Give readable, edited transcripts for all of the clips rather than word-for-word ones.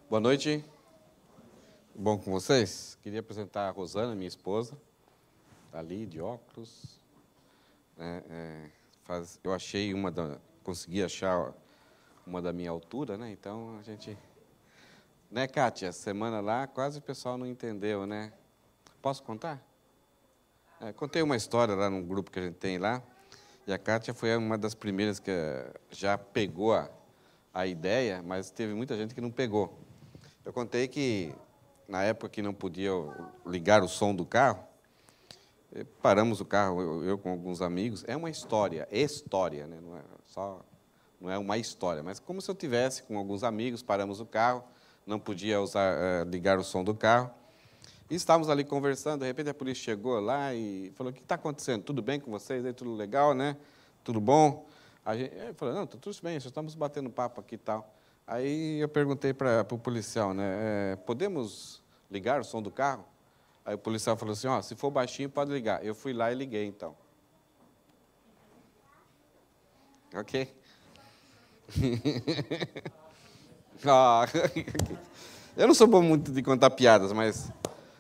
Boa noite. Bom com vocês? Queria apresentar a Rosana, minha esposa. Está ali, de óculos. Eu achei consegui achar uma da minha altura, né? Então, a gente... Né, Kátia? Semana lá, quase o pessoal não entendeu, né? Posso contar? Contei uma história lá num grupo que a gente tem lá. E a Kátia foi uma das primeiras que já pegou a ideia, mas teve muita gente que não pegou. Eu contei que, na época que não podia ligar o som do carro, paramos o carro, eu com alguns amigos. É uma história, né? Não é uma história, mas como se eu tivesse com alguns amigos, paramos o carro, não podia ligar o som do carro. E estávamos ali conversando, de repente a polícia chegou lá e falou: o que está acontecendo? Tudo bem com vocês? Aí, tudo legal, né? Tudo bom? A gente falou: não, tá tudo bem, só estamos batendo papo aqui e tal. Aí eu perguntei para o policial, né? Podemos ligar o som do carro? Aí o policial falou assim: se for baixinho, pode ligar. Eu fui lá e liguei, então. Ok? Eu não sou bom muito de contar piadas, mas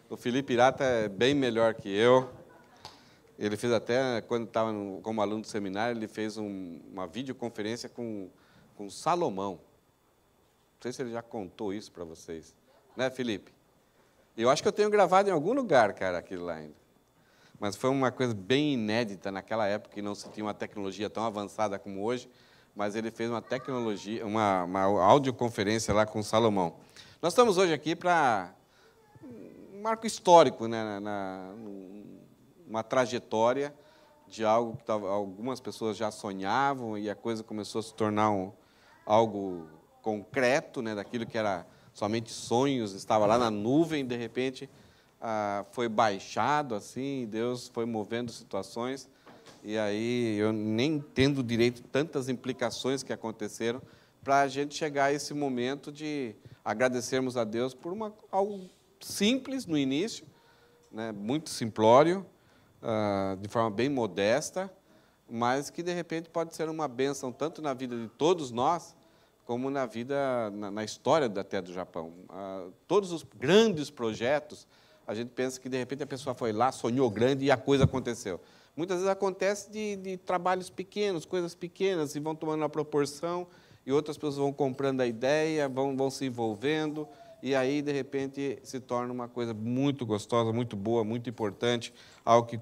o Felipe Irata é bem melhor que eu. Ele fez até, quando estava como aluno do seminário, ele fez uma videoconferência com Salomão. Não sei se ele já contou isso para vocês. Né, Felipe? Eu acho que eu tenho gravado em algum lugar, cara, aquilo lá ainda. Mas foi uma coisa bem inédita naquela época, que não se tinha uma tecnologia tão avançada como hoje, mas ele fez uma audioconferência lá com Salomão. Nós estamos hoje aqui para um marco histórico, né, uma trajetória de algo que algumas pessoas já sonhavam e a coisa começou a se tornar algo concreto, né, daquilo que era somente sonhos, estava lá na nuvem, de repente foi baixado assim, Deus foi movendo situações, e aí eu nem entendo direito tantas implicações que aconteceram para a gente chegar a esse momento de agradecermos a Deus por algo simples no início, né, muito simplório, de forma bem modesta, mas que, de repente, pode ser uma bênção tanto na vida de todos nós, como na história até do Japão. Todos os grandes projetos, a gente pensa que, de repente, a pessoa foi lá, sonhou grande e a coisa aconteceu. Muitas vezes acontece de trabalhos pequenos, coisas pequenas, e vão tomando uma proporção, e outras pessoas vão comprando a ideia, vão se envolvendo, e aí, de repente, se torna uma coisa muito gostosa, muito boa, muito importante, algo que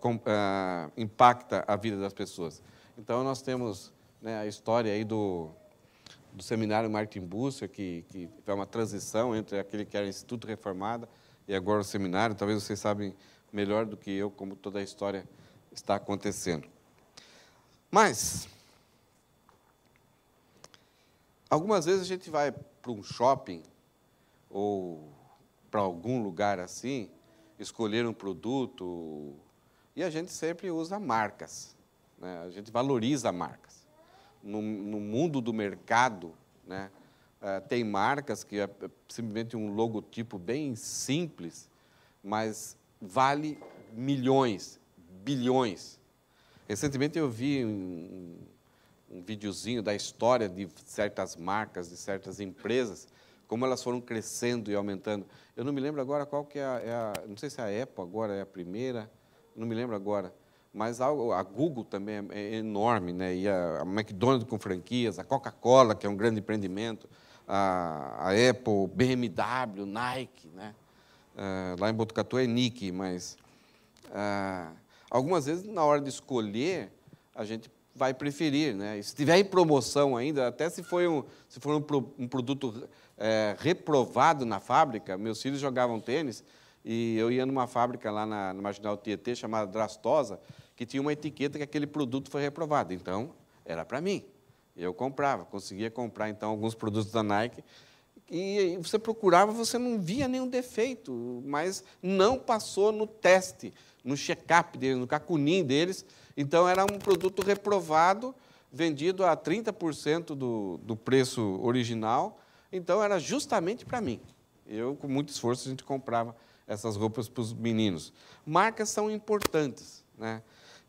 impacta a vida das pessoas. Então, nós temos, né, a história aí do Seminário Martin Bucer, que é uma transição entre aquele que era Instituto Reformado e agora o seminário. Talvez vocês sabem melhor do que eu como toda a história está acontecendo. Mas, algumas vezes a gente vai para um shopping ou para algum lugar assim, escolher um produto, e a gente sempre usa marcas, né? A gente valoriza marcas. No mundo do mercado, né, tem marcas que é simplesmente um logotipo bem simples, mas vale milhões, bilhões. Recentemente eu vi um videozinho da história de certas marcas, de certas empresas, como elas foram crescendo e aumentando. Eu não me lembro agora qual que não sei se a Apple agora é a primeira, não me lembro agora, mas a Google também é enorme, né? E a McDonald's com franquias, a Coca-Cola, que é um grande empreendimento, a Apple, BMW, Nike, né? Lá em Botucatu é Nike, mas algumas vezes, na hora de escolher, a gente vai preferir, né? E se tiver em promoção ainda, até se for um produto reprovado na fábrica. Meus filhos jogavam tênis e eu ia numa fábrica lá na Marginal Tietê, chamada Drastosa, que tinha uma etiqueta que aquele produto foi reprovado. Então, era para mim. Eu comprava, conseguia comprar, então, alguns produtos da Nike. E você procurava, você não via nenhum defeito, mas não passou no teste, no check-up deles, no cacunim deles. Então, era um produto reprovado, vendido a 30% do preço original. Então, era justamente para mim. Eu, com muito esforço, a gente comprava essas roupas para os meninos. Marcas são importantes, né?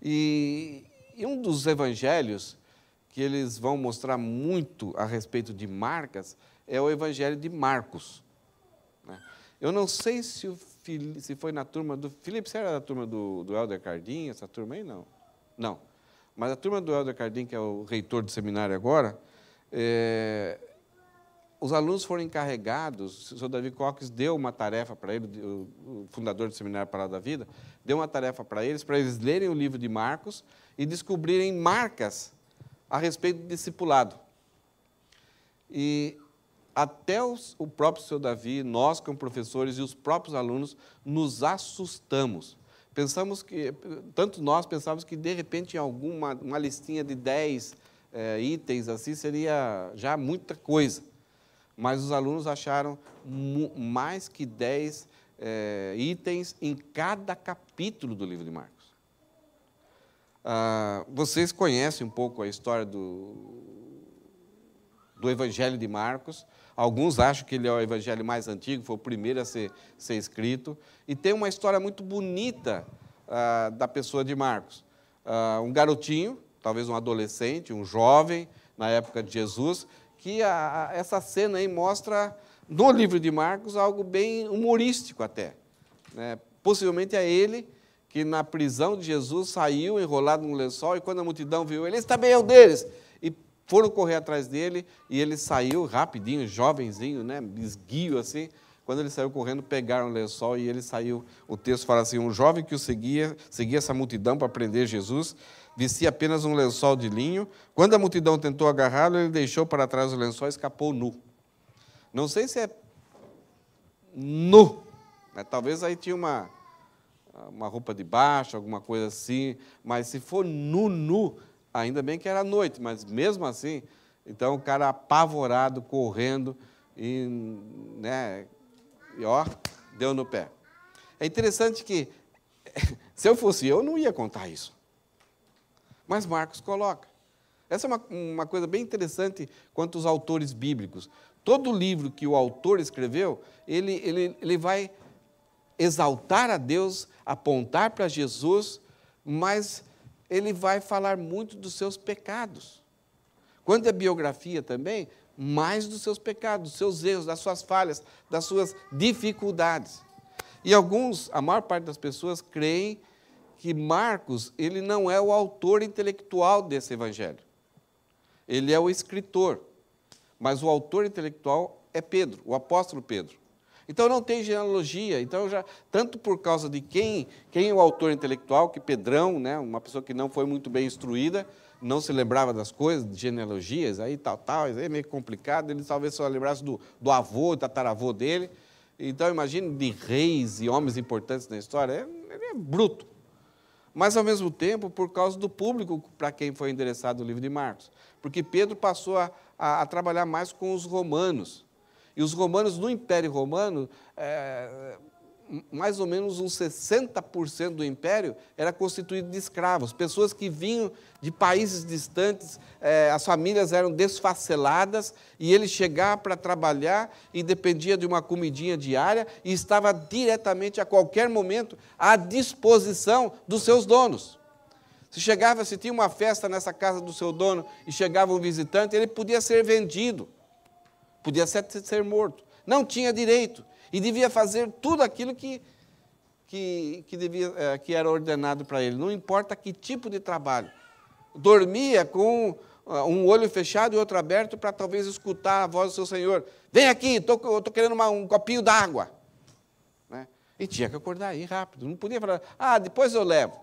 E um dos evangelhos que eles vão mostrar muito a respeito de marcas é o Evangelho de Marcos. né? Eu não sei se foi na turma do... Felipe, você era da turma do Helder Cardim, essa turma aí? Não. Não. Mas a turma do Helder Cardim, que é o reitor do seminário agora, os alunos foram encarregados, o senhor Davi Coques deu uma tarefa para ele, o fundador do Seminário Palavra da Vida, deu uma tarefa para eles lerem o livro de Marcos e descobrirem marcas a respeito do discipulado. E até o próprio senhor Davi, nós como professores e os próprios alunos, nos assustamos. Pensamos que, tanto nós pensávamos que, de repente, uma listinha de 10 itens assim seria já muita coisa. Mas os alunos acharam mais que 10 itens em cada capítulo do livro de Marcos. Vocês conhecem um pouco a história do Evangelho de Marcos. Alguns acham que ele é o evangelho mais antigo, foi o primeiro a ser escrito. E tem uma história muito bonita da pessoa de Marcos. Um garotinho, talvez um adolescente, um jovem, na época de Jesus, que essa cena aí mostra, no livro de Marcos, algo bem humorístico até, né? Possivelmente é ele que, na prisão de Jesus, saiu enrolado num lençol, e quando a multidão viu ele, esse também é um deles. E foram correr atrás dele, e ele saiu rapidinho, jovenzinho, né, esguio assim. Quando ele saiu correndo, pegaram o lençol e ele saiu. O texto fala assim: um jovem que o seguia essa multidão para prender Jesus, vestia apenas um lençol de linho. Quando a multidão tentou agarrá-lo, ele deixou para trás o lençol e escapou nu. Não sei se é nu, né? Talvez aí tinha uma roupa de baixo, alguma coisa assim, mas se for nu, ainda bem que era noite, mas mesmo assim, então o cara apavorado, correndo, e ó, deu no pé. É interessante que, se eu fosse eu, não ia contar isso. Mas Marcos coloca. Essa é uma coisa bem interessante quanto aos autores bíblicos. Todo livro que o autor escreveu, ele vai exaltar a Deus, apontar para Jesus, mas ele vai falar muito dos seus pecados. Quando é biografia também, mais dos seus pecados, dos seus erros, das suas falhas, das suas dificuldades. E a maior parte das pessoas creem que Marcos, ele não é o autor intelectual desse evangelho. Ele é o escritor, mas o autor intelectual é Pedro, o apóstolo Pedro. Então não tem genealogia, então tanto por causa de quem é o autor intelectual, que Pedrão, né, uma pessoa que não foi muito bem instruída, não se lembrava das coisas, de genealogias, aí tal, isso aí é meio complicado, ele talvez só lembrasse do avô, tataravô dele. Então imagine de reis e homens importantes na história, ele é bruto. Mas, ao mesmo tempo, por causa do público para quem foi endereçado o livro de Marcos. Porque Pedro passou a trabalhar mais com os romanos. E os romanos, no Império Romano, mais ou menos uns 60% do Império era constituído de escravos, pessoas que vinham de países distantes, as famílias eram desfaceladas, e ele chegava para trabalhar e dependia de uma comidinha diária e estava diretamente, a qualquer momento, à disposição dos seus donos. Se tinha uma festa nessa casa do seu dono e chegava um visitante, ele podia ser vendido, podia ser morto, não tinha direito. E devia fazer tudo aquilo que era ordenado para ele, não importa que tipo de trabalho. Dormia com um olho fechado e outro aberto para talvez escutar a voz do seu senhor. Vem aqui, eu estou querendo um copinho d'água. Né? E tinha que acordar aí rápido, não podia falar, depois eu levo.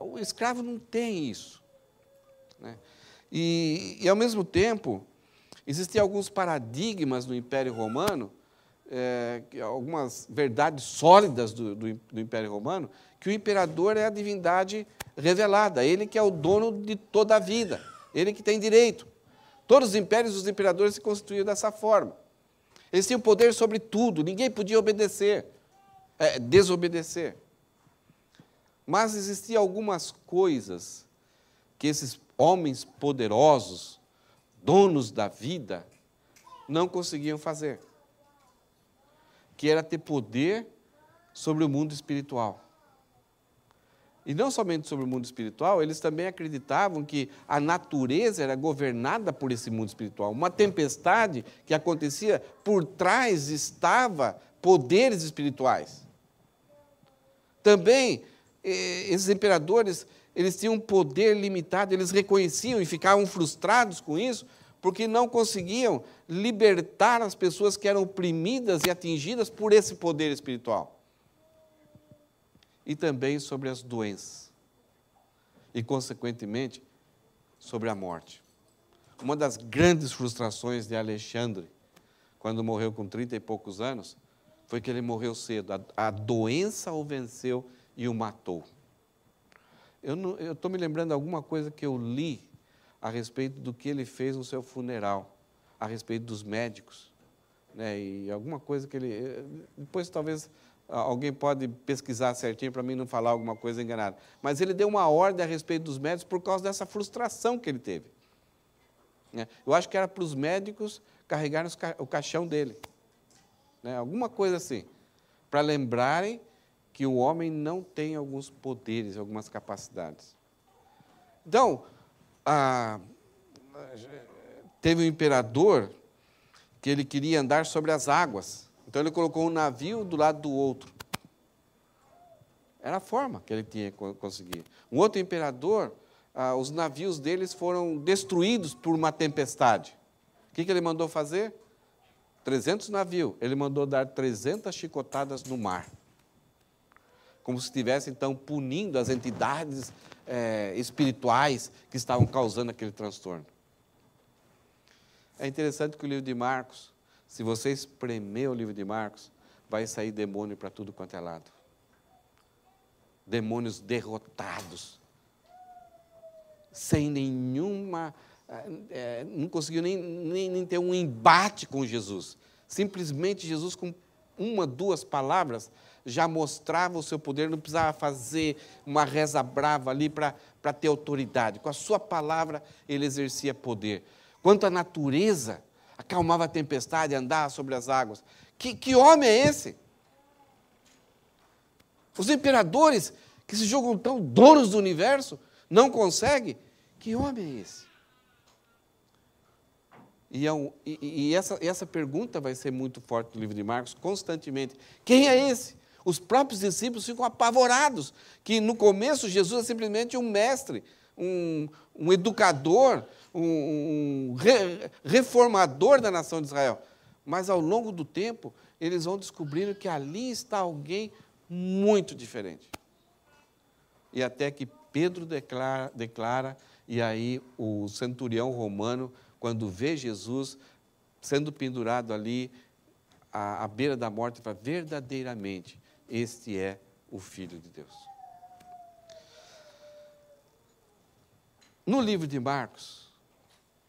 O escravo não tem isso. Né? E, ao mesmo tempo, existiam alguns paradigmas no Império Romano, algumas verdades sólidas do Império Romano, que o imperador é a divindade revelada, ele que é o dono de toda a vida, ele que tem direito. Todos os impérios, os imperadores se constituíam dessa forma. Eles tinham poder sobre tudo, ninguém podia desobedecer. Mas existiam algumas coisas que esses homens poderosos, donos da vida, não conseguiam fazer, que era ter poder sobre o mundo espiritual. E não somente sobre o mundo espiritual, eles também acreditavam que a natureza era governada por esse mundo espiritual. Uma tempestade que acontecia por trás estava poderes espirituais. Também, esses imperadores, eles tinham um poder limitado, eles reconheciam e ficavam frustrados com isso, porque não conseguiam libertar as pessoas que eram oprimidas e atingidas por esse poder espiritual. E também sobre as doenças. E, consequentemente, sobre a morte. Uma das grandes frustrações de Alexandre, quando morreu com 30 e poucos anos, foi que ele morreu cedo. A doença o venceu e o matou. Eu estou me lembrando de alguma coisa que eu li a respeito do que ele fez no seu funeral, a respeito dos médicos, né? E alguma coisa que ele... Depois, talvez, alguém pode pesquisar certinho para mim não falar alguma coisa enganada. Mas ele deu uma ordem a respeito dos médicos por causa dessa frustração que ele teve. Eu acho que era para os médicos carregarem o caixão dele. Alguma coisa assim, para lembrarem que o homem não tem alguns poderes, algumas capacidades. Então, teve um imperador que ele queria andar sobre as águas. Então, ele colocou um navio do lado do outro. Era a forma que ele tinha que conseguir. Um outro imperador, os navios deles foram destruídos por uma tempestade. O que ele mandou fazer? 300 navios. Ele mandou dar 300 chicotadas no mar. Como se estivesse, então, punindo as entidades espirituais que estavam causando aquele transtorno. É interessante que o livro de Marcos, se você espremer o livro de Marcos, vai sair demônio para tudo quanto é lado. Demônios derrotados. Sem nenhuma... não conseguiu nem ter um embate com Jesus. Simplesmente Jesus, com uma, duas palavras, já mostrava o seu poder, não precisava fazer uma reza brava ali para ter autoridade. Com a sua palavra, ele exercia poder. Quanto à natureza, acalmava a tempestade, andava sobre as águas. Que homem é esse? Os imperadores, que se julgam tão donos do universo, não conseguem? Que homem é esse? E essa pergunta vai ser muito forte no livro de Marcos, constantemente. Quem é esse? Os próprios discípulos ficam apavorados, que no começo Jesus é simplesmente um mestre, um educador, um reformador da nação de Israel. Mas ao longo do tempo, eles vão descobrindo que ali está alguém muito diferente. E até que Pedro declara, e aí o centurião romano, quando vê Jesus sendo pendurado ali, à beira da morte, fala, verdadeiramente, este é o Filho de Deus. No livro de Marcos,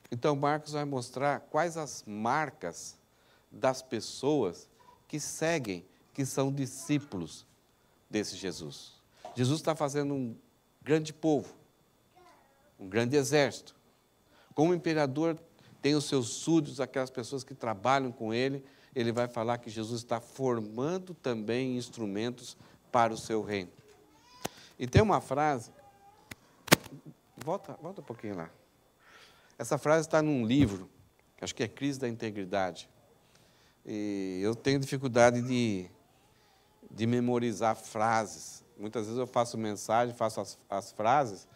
então Marcos vai mostrar quais as marcas das pessoas que seguem, que são discípulos desse Jesus. Jesus está fazendo um grande povo, um grande exército. Como o imperador tem os seus súditos, aquelas pessoas que trabalham com ele, ele vai falar que Jesus está formando também instrumentos para o seu reino. E tem uma frase, volta um pouquinho lá. Essa frase está num livro, que acho que é Crise da Integridade. E eu tenho dificuldade de memorizar frases. Muitas vezes eu faço mensagem, faço as frases,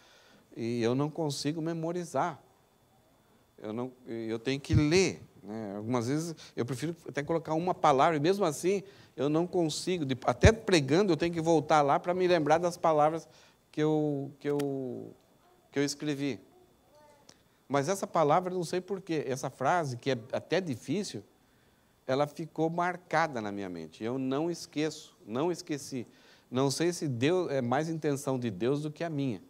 e eu não consigo memorizar. Eu tenho que ler. Algumas vezes eu prefiro até colocar uma palavra, e mesmo assim eu não consigo. Até pregando eu tenho que voltar lá para me lembrar das palavras que eu escrevi. Mas essa palavra, não sei porquê, essa frase, que é até difícil, ela ficou marcada na minha mente. Eu não esqueço, não esqueci. Não sei se Deus é mais intenção de Deus do que a minha.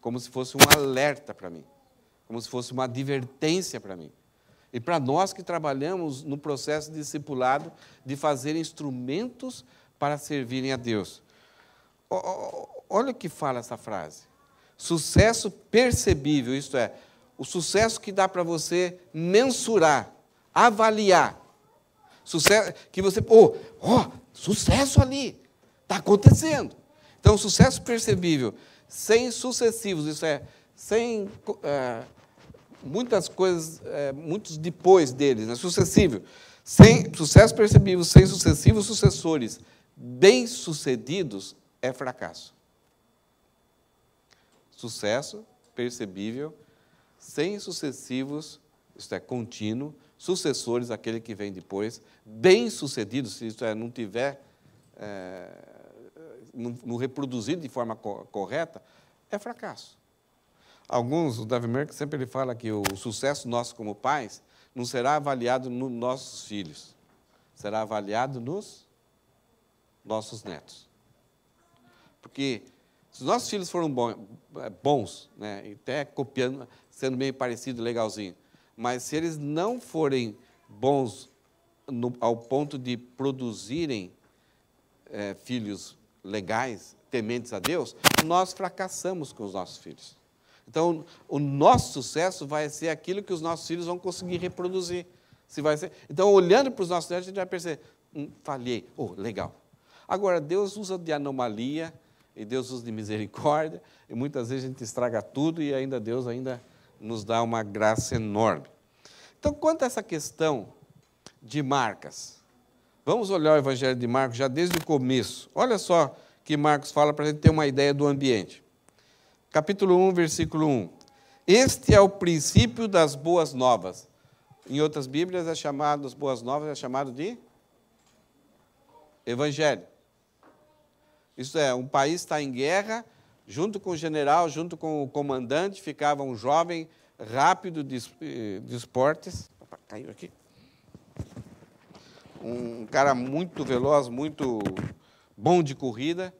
Como se fosse um alerta para mim. Como se fosse uma advertência para mim. E para nós que trabalhamos no processo de discipulado, de fazer instrumentos para servirem a Deus. Olha o que fala essa frase. Sucesso percebível, isto é, o sucesso que dá para você mensurar, avaliar. Sucesso que você... sucesso ali, está acontecendo. Então, sucesso percebível, sem sucessivos, isso é, sem... muitas coisas, muitos depois deles, sucessivo, Sem sucesso percebível, sem sucessivos sucessores bem-sucedidos, é fracasso. Sucesso percebível, sem sucessivos, isto é, contínuo, sucessores, aquele que vem depois, bem-sucedidos, se isto é, não tiver, não reproduzido de forma correta, é fracasso. O Davi Merck sempre ele fala que o sucesso nosso como pais não será avaliado nos nossos filhos, será avaliado nos nossos netos. Porque se os nossos filhos foram bons, né, até copiando, sendo meio parecido, legalzinho, mas se eles não forem bons ao ponto de produzirem filhos legais, tementes a Deus, nós fracassamos com os nossos filhos. Então, o nosso sucesso vai ser aquilo que os nossos filhos vão conseguir reproduzir. Então, olhando para os nossos netos, a gente vai perceber, falhei, legal. Agora, Deus usa de anomalia, e Deus usa de misericórdia, e muitas vezes a gente estraga tudo, e ainda Deus nos dá uma graça enorme. Então, quanto a essa questão de marcas, vamos olhar o Evangelho de Marcos já desde o começo. Olha só que Marcos fala para a gente ter uma ideia do ambiente. Capítulo 1, versículo 1. Este é o princípio das boas novas. Em outras Bíblias as boas novas é chamado de Evangelho. Isso é, um país está em guerra, junto com o general, junto com o comandante, ficava um jovem rápido de esportes. Opa, caiu aqui. Um cara muito veloz, muito bom de corrida.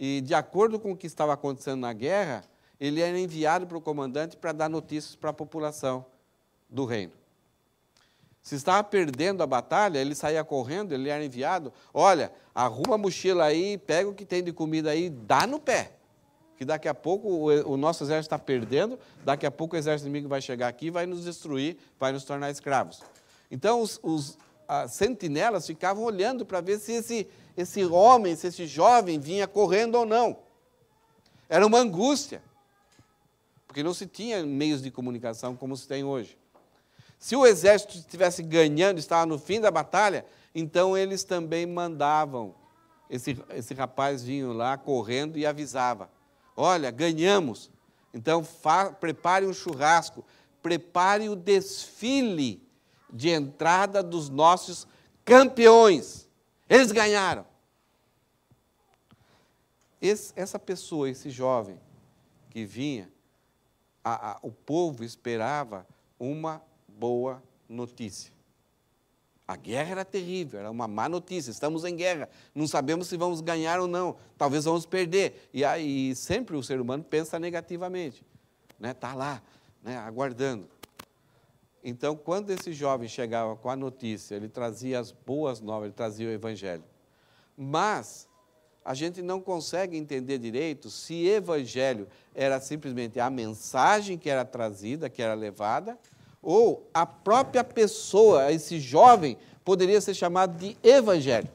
E, de acordo com o que estava acontecendo na guerra, ele era enviado para o comandante para dar notícias para a população do reino. Se estava perdendo a batalha, ele saía correndo, ele era enviado, olha, arruma a mochila aí, pega o que tem de comida aí, dá no pé, que daqui a pouco o nosso exército está perdendo, daqui a pouco o exército inimigo vai chegar aqui, vai nos destruir, vai nos tornar escravos. Então, as sentinelas ficavam olhando para ver se esse homem, se esse jovem vinha correndo ou não. Era uma angústia, porque não se tinha meios de comunicação como se tem hoje. Se o exército estivesse ganhando, estava no fim da batalha, então eles também mandavam. Esse rapaz vinha lá correndo e avisava, olha, ganhamos, então prepare um churrasco, prepare o desfile de entrada dos nossos campeões. Eles ganharam. Essa pessoa, esse jovem que vinha, o povo esperava uma boa notícia. A guerra era terrível, era uma má notícia. Estamos em guerra, não sabemos se vamos ganhar ou não, talvez vamos perder. E aí sempre o ser humano pensa negativamente, né? Está lá, né? Aguardando. Então, quando esse jovem chegava com a notícia, ele trazia as boas novas, ele trazia o Evangelho. Mas a gente não consegue entender direito se Evangelho era simplesmente a mensagem que era trazida, que era levada, ou a própria pessoa, esse jovem, poderia ser chamado de Evangelho.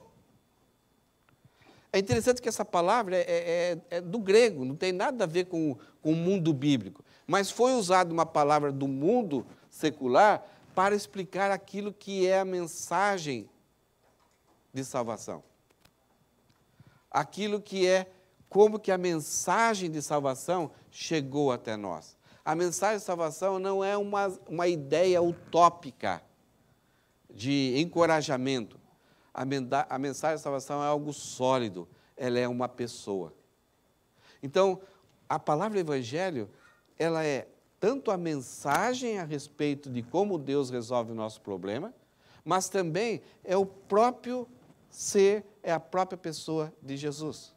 É interessante que essa palavra é do grego, não tem nada a ver com o mundo bíblico, mas foi usada uma palavra do mundo secular para explicar aquilo que é a mensagem de salvação. Aquilo que é como que a mensagem de salvação chegou até nós. A mensagem de salvação não é uma ideia utópica de encorajamento. A mensagem de salvação é algo sólido, ela é uma pessoa. Então, a palavra evangelho, ela é tanto a mensagem a respeito de como Deus resolve o nosso problema, mas também é o próprio ser, é a própria pessoa de Jesus.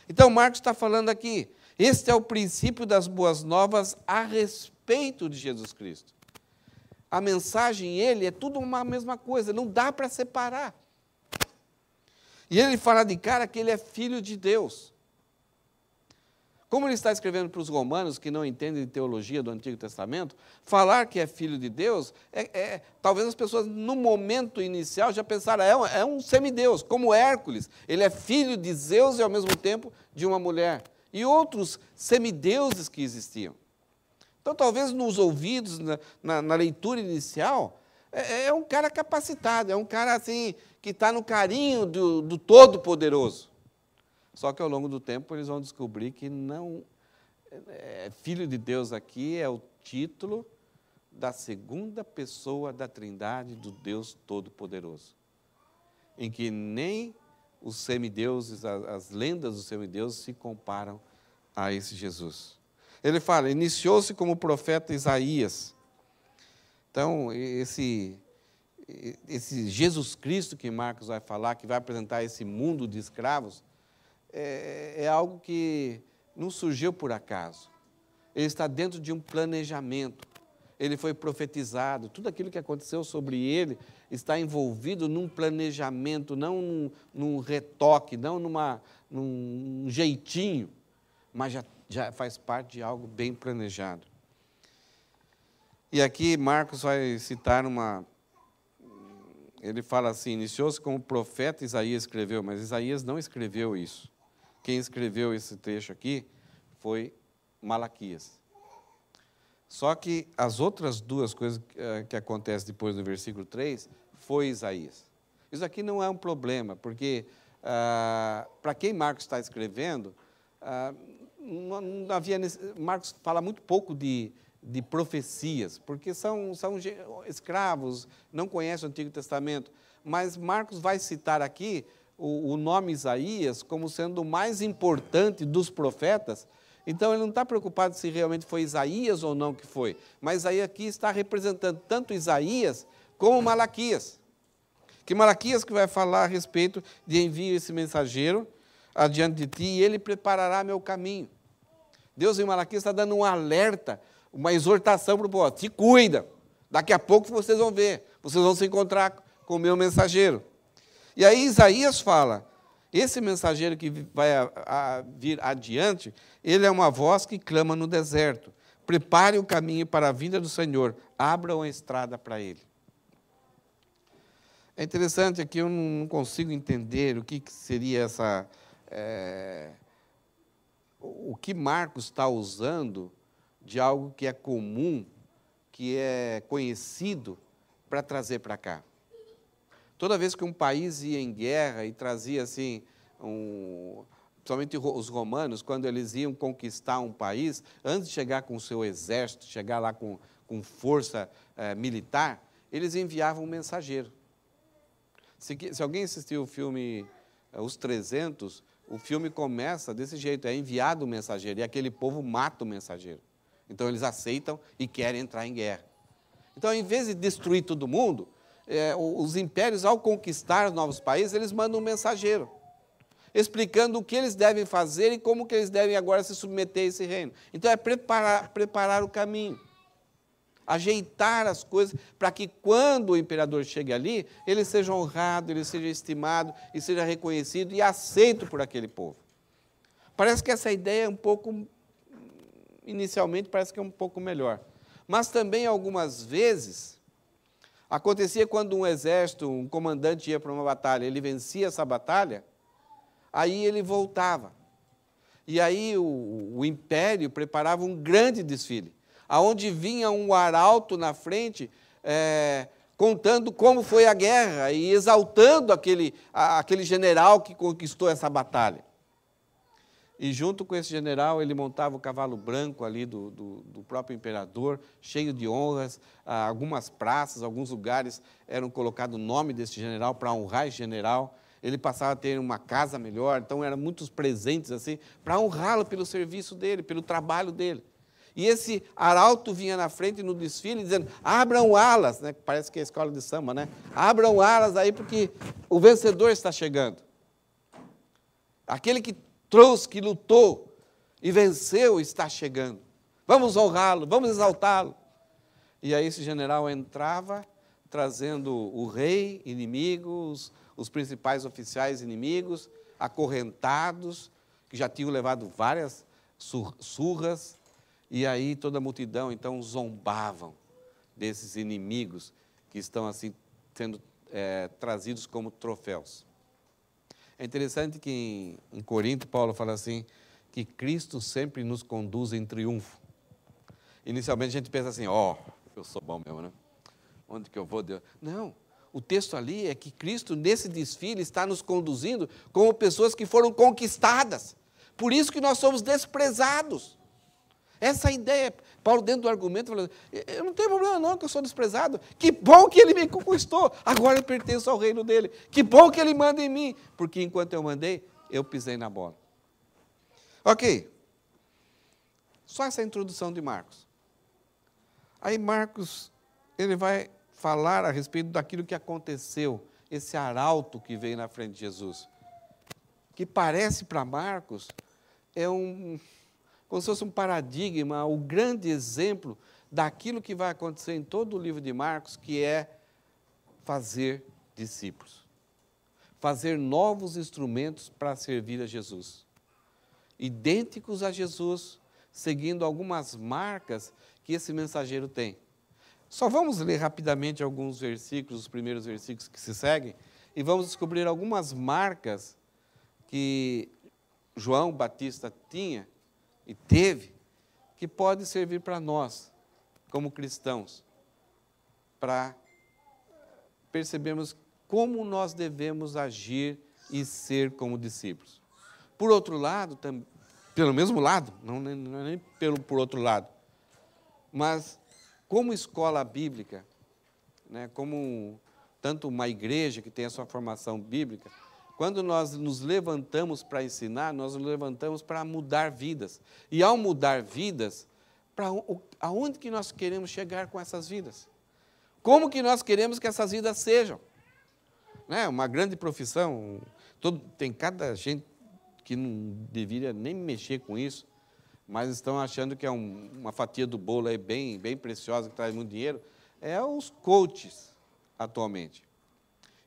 Então, Marcos está falando aqui, este é o princípio das boas novas a respeito de Jesus Cristo. A mensagem, ele, é tudo uma mesma coisa, não dá para separar. E ele fala de cara que ele é filho de Deus. Como ele está escrevendo para os romanos, que não entendem de teologia do Antigo Testamento, falar que é filho de Deus, talvez as pessoas, no momento inicial, já pensaram, é um semideus, como Hércules. Ele é filho de Zeus e, ao mesmo tempo, de uma mulher. E outros semideuses que existiam. Então, talvez nos ouvidos, na leitura inicial, É um cara capacitado, é um cara assim que está no carinho do Todo-Poderoso. Só que ao longo do tempo eles vão descobrir que não Filho de Deus aqui é o título da segunda pessoa da Trindade do Deus Todo-Poderoso, em que nem os semideuses, as lendas dos semideuses se comparam a esse Jesus. Ele fala, iniciou-se como profeta Isaías. Então, esse Jesus Cristo que Marcos vai falar, que vai apresentar esse mundo de escravos, é algo que não surgiu por acaso. Ele está dentro de um planejamento. Ele foi profetizado. Tudo aquilo que aconteceu sobre ele está envolvido num planejamento, não num retoque, não num jeitinho, mas já faz parte de algo bem planejado. E aqui Marcos vai citar ele fala assim, iniciou-se como profeta Isaías escreveu, mas Isaías não escreveu isso. Quem escreveu esse trecho aqui foi Malaquias. Só que as outras duas coisas que acontecem depois do versículo 3, foi Isaías. Isso aqui não é um problema, porque para quem Marcos está escrevendo, não havia Marcos fala muito pouco de profecias, porque são escravos, não conhecem o Antigo Testamento. Mas Marcos vai citar aqui o nome Isaías como sendo o mais importante dos profetas. Então, ele não está preocupado se realmente foi Isaías ou não que foi, mas Isaías aqui está representando tanto Isaías como Malaquias. Que Malaquias que vai falar a respeito de envio esse mensageiro adiante de ti e ele preparará meu caminho. Deus em Malaquias está dando um alerta, uma exortação para o povo, te cuida, daqui a pouco vocês vão ver, vocês vão se encontrar com o meu mensageiro. E aí Isaías fala, esse mensageiro que vai vir adiante, ele é uma voz que clama no deserto. Prepare o caminho para a vinda do Senhor, abra uma estrada para ele. É interessante aqui, eu não consigo entender o que seria o que Marcos está usando de algo que é comum, que é conhecido, para trazer para cá. Toda vez que um país ia em guerra e trazia assim, principalmente os romanos, quando eles iam conquistar um país, antes de chegar com o seu exército, chegar lá com força militar, eles enviavam um mensageiro. Se alguém assistiu o filme Os 300, o filme começa desse jeito, é enviado um mensageiro, e aquele povo mata o mensageiro. Então eles aceitam e querem entrar em guerra. Então, em vez de destruir todo mundo, os impérios, ao conquistar novos países, eles mandam um mensageiro, explicando o que eles devem fazer e como que eles devem agora se submeter a esse reino. Então, é preparar o caminho, ajeitar as coisas, para que quando o imperador chegue ali, ele seja honrado, ele seja estimado, e seja reconhecido e aceito por aquele povo. Parece que essa ideia é um pouco, inicialmente, parece que é um pouco melhor. Mas também, algumas vezes, acontecia quando um exército, um comandante ia para uma batalha, ele vencia essa batalha, aí ele voltava. E aí o império preparava um grande desfile, aonde vinha um arauto na frente, contando como foi a guerra e exaltando aquele general que conquistou essa batalha. E junto com esse general, ele montava o cavalo branco ali do próprio imperador, cheio de honras. Algumas praças, alguns lugares eram colocados o nome desse general para honrar esse general. Ele passava a ter uma casa melhor, então eram muitos presentes assim, para honrá-lo pelo serviço dele, pelo trabalho dele. E esse arauto vinha na frente no desfile dizendo, abram alas, né? Parece que é a escola de samba, né? Abram alas aí porque o vencedor está chegando. Aquele que trouxe, que lutou e venceu, está chegando. Vamos honrá-lo, vamos exaltá-lo. E aí esse general entrava, trazendo o rei inimigo, os principais oficiais inimigos, acorrentados, que já tinham levado várias surras, e aí toda a multidão, então, zombavam desses inimigos que estão, assim, sendo trazidos como troféus. É interessante que em Corinto, Paulo fala assim, que Cristo sempre nos conduz em triunfo. Inicialmente a gente pensa assim, eu sou bom mesmo, né? onde que eu vou, Deus? Não, o texto ali é que Cristo, nesse desfile, está nos conduzindo como pessoas que foram conquistadas. Por isso que nós somos desprezados. Essa ideia, Paulo dentro do argumento, falou, eu não tenho problema não que eu sou desprezado. Que bom que ele me conquistou, agora eu pertenço ao reino dele. Que bom que ele manda em mim, porque enquanto eu mandei, eu pisei na bola. Ok, só essa introdução de Marcos. Aí Marcos, ele vai falar a respeito daquilo que aconteceu, esse arauto que veio na frente de Jesus, que parece para Marcos, como se fosse um paradigma, o grande exemplo daquilo que vai acontecer em todo o livro de Marcos, que é fazer discípulos. Fazer novos instrumentos para servir a Jesus. Idênticos a Jesus, seguindo algumas marcas que esse mensageiro tem. Só vamos ler rapidamente alguns versículos, os primeiros versículos que se seguem, e vamos descobrir algumas marcas que João Batista tinha e teve, que pode servir para nós, como cristãos, para percebermos como nós devemos agir e ser como discípulos. Por outro lado, pelo mesmo lado, não é nem por outro lado, mas como escola bíblica, né, como tanto uma igreja que tem a sua formação bíblica, quando nós nos levantamos para ensinar, nós nos levantamos para mudar vidas. E ao mudar vidas, aonde que nós queremos chegar com essas vidas? Como que nós queremos que essas vidas sejam? Né? Uma grande profissão, tem cada gente que não deveria nem mexer com isso, mas estão achando que é uma fatia do bolo aí bem preciosa, que traz muito dinheiro, é os coaches atualmente.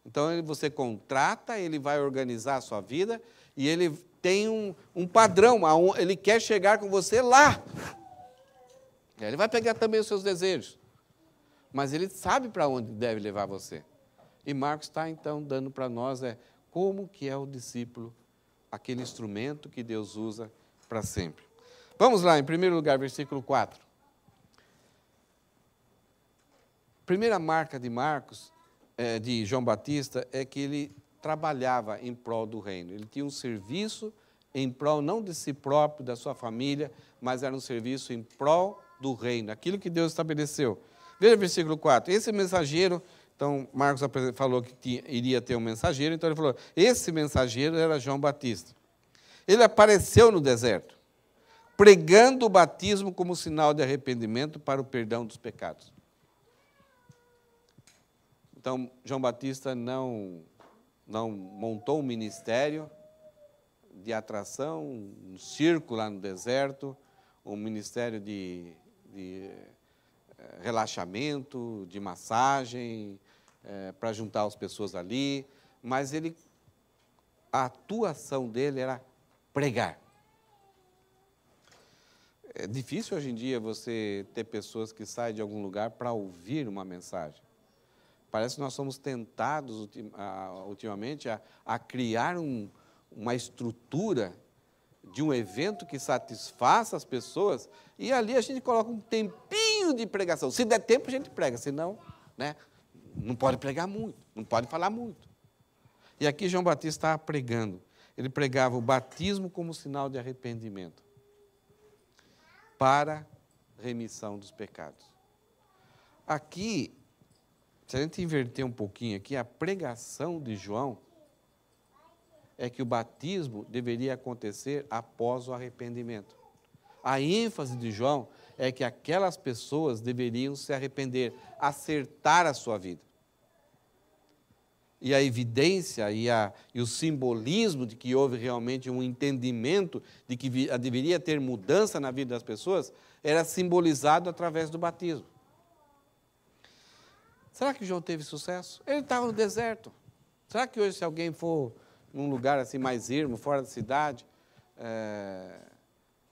Então, você contrata, ele vai organizar a sua vida e ele tem um padrão, ele quer chegar com você lá. Ele vai pegar também os seus desejos, mas ele sabe para onde deve levar você. E Marcos está, então, dando para nós como que é o discípulo, aquele instrumento que Deus usa para sempre. Vamos lá, em primeiro lugar, versículo 4. Primeira marca de Marcos, de João Batista, é que ele trabalhava em prol do reino. Ele tinha um serviço em prol não de si próprio, da sua família, mas era um serviço em prol do reino, aquilo que Deus estabeleceu. Veja o versículo 4. Esse mensageiro, então Marcos falou que iria ter um mensageiro, então ele falou, esse mensageiro era João Batista. Ele apareceu no deserto, pregando o batismo como sinal de arrependimento para o perdão dos pecados. Então, João Batista não montou um ministério de atração, um circo lá no deserto, um ministério de relaxamento, de massagem, para juntar as pessoas ali, mas a atuação dele era pregar. É difícil hoje em dia você ter pessoas que saem de algum lugar para ouvir uma mensagem. Parece que nós somos tentados ultimamente a criar uma estrutura de um evento que satisfaça as pessoas e ali a gente coloca um tempinho de pregação. Se der tempo, a gente prega, senão, né, não pode pregar muito, não pode falar muito. E aqui João Batista estava pregando. Ele pregava o batismo como sinal de arrependimento para remissão dos pecados. Aqui, se a gente inverter um pouquinho aqui, a pregação de João é que o batismo deveria acontecer após o arrependimento. A ênfase de João é que aquelas pessoas deveriam se arrepender, acertar a sua vida. E a evidência e o simbolismo de que houve realmente um entendimento de que deveria ter mudança na vida das pessoas era simbolizado através do batismo. Será que João teve sucesso? Ele estava no deserto. Será que hoje, se alguém for num lugar assim mais ermo, fora da cidade,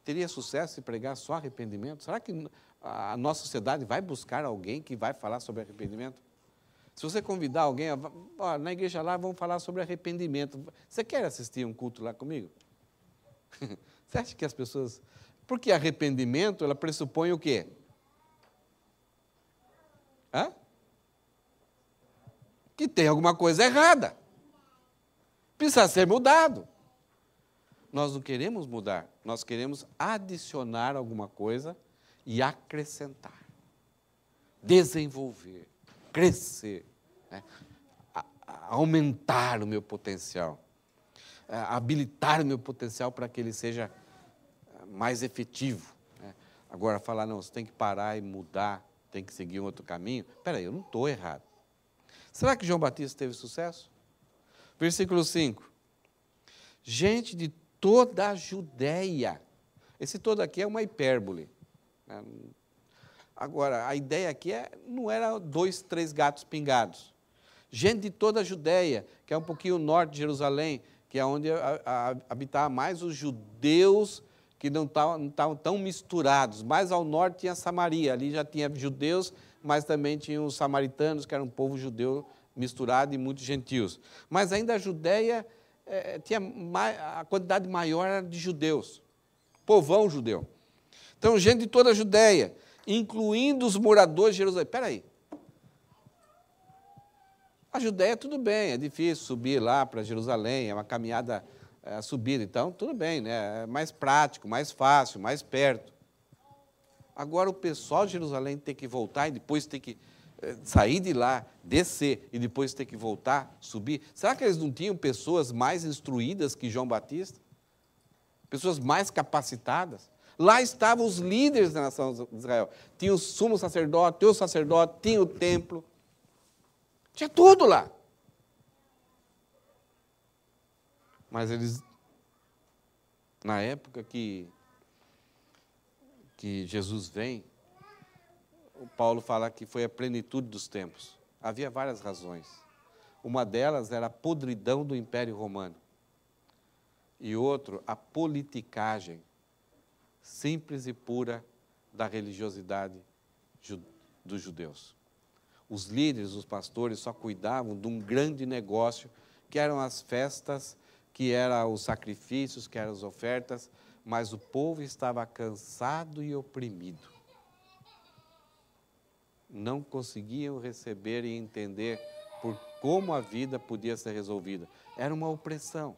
teria sucesso se pregar só arrependimento? Será que a nossa sociedade vai buscar alguém que vai falar sobre arrependimento? Se você convidar alguém, na igreja lá vamos falar sobre arrependimento. Você quer assistir um culto lá comigo? Você acha que as pessoas... Porque arrependimento, ela pressupõe o quê? que tem alguma coisa errada. Precisa ser mudado. Nós não queremos mudar, nós queremos adicionar alguma coisa e acrescentar, desenvolver, crescer, né? Aumentar o meu potencial, habilitar o meu potencial para que ele seja mais efetivo, né? Agora, falar, não, você tem que parar e mudar, tem que seguir um outro caminho. Espera aí, eu não estou errado. Será que João Batista teve sucesso? Versículo 5. Gente de toda a Judéia. Esse todo aqui é uma hipérbole, né? Agora, a ideia aqui não era 2, 3 gatos pingados. Gente de toda a Judéia, que é um pouquinho norte de Jerusalém, que é onde habitavam mais os judeus que não estavam tão misturados. Mais ao norte tinha Samaria, ali já tinha judeus, mas também tinha os samaritanos, que era um povo judeu misturado e muitos gentios. Mas ainda a Judéia tinha a quantidade maior era de judeus, povão judeu. Então, gente de toda a Judéia, incluindo os moradores de Jerusalém. Espera aí. A Judéia, tudo bem, é difícil subir lá para Jerusalém, é uma caminhada subida, então tudo bem, né? É mais prático, mais fácil, mais perto. Agora, o pessoal de Jerusalém tem que voltar e depois tem que sair de lá, descer e depois ter que voltar, subir. Será que eles não tinham pessoas mais instruídas que João Batista? Pessoas mais capacitadas? Lá estavam os líderes da nação de Israel. Tinha o sumo sacerdote, tinha o templo. Tinha tudo lá. Mas eles, na época que Jesus vem, o Paulo fala que foi a plenitude dos tempos. Havia várias razões. Uma delas era a podridão do Império Romano. E outro, a politicagem simples e pura da religiosidade dos judeus. Os líderes, os pastores, só cuidavam de um grande negócio, que eram as festas, que eram os sacrifícios, que eram as ofertas, mas o povo estava cansado e oprimido. Não conseguiam receber e entender por como a vida podia ser resolvida. Era uma opressão.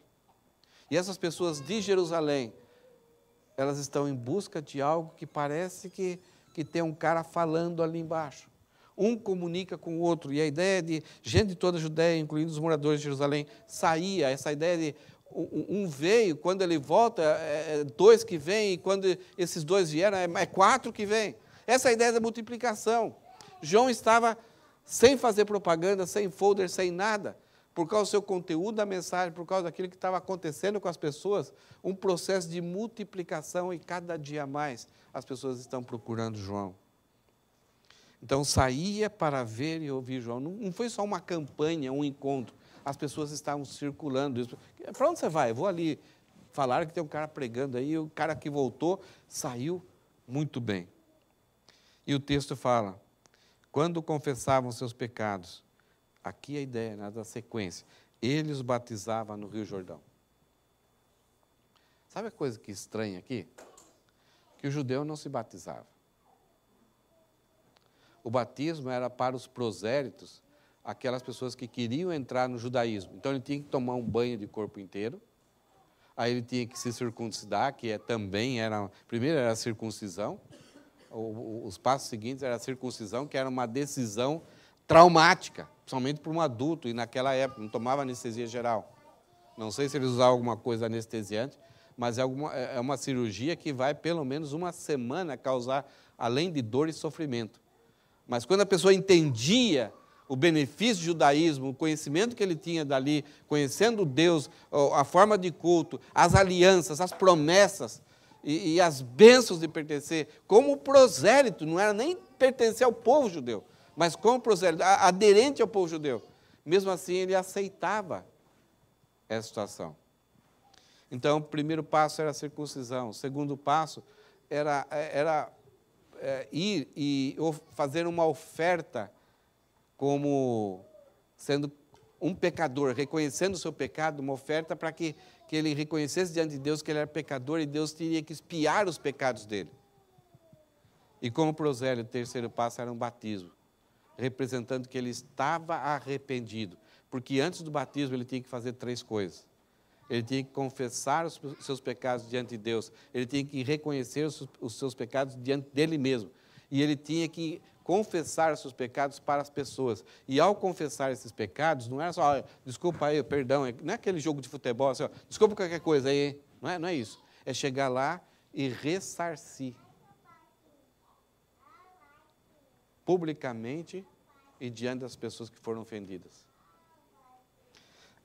E essas pessoas de Jerusalém, elas estão em busca de algo que parece que tem um cara falando ali embaixo. Um comunica com o outro, e a ideia de gente de toda a Judéia, incluindo os moradores de Jerusalém, saía, essa ideia de um veio, quando ele volta, dois que vêm, e quando esses dois vieram, é 4 que vêm. Essa é a ideia da multiplicação. João estava sem fazer propaganda, sem folder, sem nada, por causa do seu conteúdo da mensagem, por causa daquilo que estava acontecendo com as pessoas, um processo de multiplicação, e cada dia mais as pessoas estão procurando João. Então, saía para ver e ouvir João. Não foi só uma campanha, um encontro. As pessoas estavam circulando. Para onde você vai? Eu vou ali. Falaram que tem um cara pregando aí, o cara que voltou saiu muito bem. E o texto fala, quando confessavam seus pecados, aqui a ideia, né, da sequência, ele os batizava no Rio Jordão. Sabe a coisa que estranha aqui? Que o judeu não se batizava. O batismo era para os prosélitos, aquelas pessoas que queriam entrar no judaísmo. Então, ele tinha que tomar um banho de corpo inteiro, aí ele tinha que se circuncidar, que também era... Primeiro era a circuncisão, os passos seguintes era a circuncisão, que era uma decisão traumática, principalmente para um adulto, e naquela época não tomava anestesia geral. Não sei se eles usavam alguma coisa anestesiante, mas é uma cirurgia que vai pelo menos uma semana causar, além de dor e sofrimento. Mas quando a pessoa entendia o benefício do judaísmo, o conhecimento que ele tinha dali, conhecendo Deus, a forma de culto, as alianças, as promessas e as bênçãos de pertencer, como prosélito, não era nem pertencer ao povo judeu, mas como prosélito, aderente ao povo judeu. Mesmo assim, ele aceitava essa situação. Então, o primeiro passo era a circuncisão, o segundo passo era ir e fazer uma oferta como sendo um pecador, reconhecendo o seu pecado, uma oferta para que ele reconhecesse diante de Deus que ele era pecador e Deus teria que expiar os pecados dele. E como prosélito, o terceiro passo era um batismo, representando que ele estava arrependido. Porque antes do batismo ele tinha que fazer 3 coisas. Ele tinha que confessar os seus pecados diante de Deus. Ele tinha que reconhecer os seus pecados diante dele mesmo. E ele tinha que confessar os seus pecados para as pessoas. E ao confessar esses pecados, não era só, desculpa aí, perdão, não é aquele jogo de futebol, assim, desculpa qualquer coisa aí, não é isso. É chegar lá e ressarcir. Publicamente e diante das pessoas que foram ofendidas.